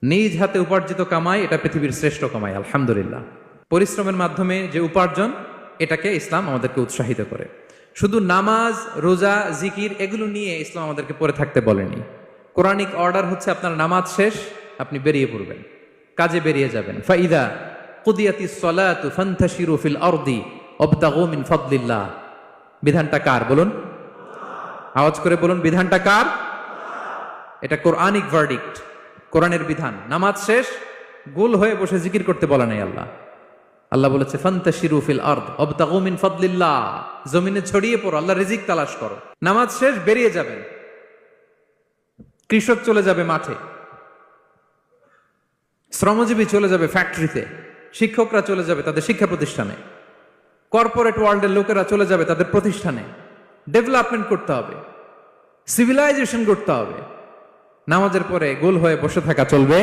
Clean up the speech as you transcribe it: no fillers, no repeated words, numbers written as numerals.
নিজ হাতে উপার্জিত কামাই এটা পৃথিবীর শ্রেষ্ঠ কামাই, আলহামদুলিল্লাহ। পরিশ্রমের মাধ্যমে যে উপার্জন, এটাকে ইসলাম আমাদেরকে উৎসাহিত করে। শুধু নামাজ, রোজা, জিকির এগুলো নিয়ে ইসলাম আমাদেরকে পড়ে থাকতে বলেনি। কোরআনিক অর্ডার হচ্ছে আপনার নামাজ শেষ, আপনি বেরিয়ে পড়বেন, কাজে বেরিয়ে যাবেন। ফাইদা কুদিয়াতিস সালাতু ফান্তাশিরু ফিল আরদি ওয়াবতাগু মিন ফাদলিল্লাহ। বিধানটা কার বলুন? আওয়াজ করে বলুন, বিধানটা কার? এটা কোরআনিক ভার্ডিক্ট, কোরআনের বিধান। নামাজ শেষ, গোল হয়ে বসে জিকির করতে বলা নাই আল্লাহ। আল্লাহ বলেছে ফান্তাশিরু ফিল আরদ ওয়াবতাগু মিন ফাদলিল্লাহ, জমিনে ছড়িয়ে পড়ো, আল্লাহ রিজিক তালাশ করো। নামাজ শেষ, বেরিয়ে যাবেন। কৃষক চলে যাবে মাঠে, শ্রমজীবী চলে যাবে ফ্যাক্টরিতে, শিক্ষকরা চলে যাবে তাদের শিক্ষা প্রতিষ্ঠানে, কর্পোরেট ওয়ার্ল্ডের লোকেরা চলে যাবে তাদের প্রতিষ্ঠানে। ডেভেলপমেন্ট করতে হবে, সিভিলাইজেশন করতে হবে। নামাজের পরে গোল হয়ে বসে থাকা চলবে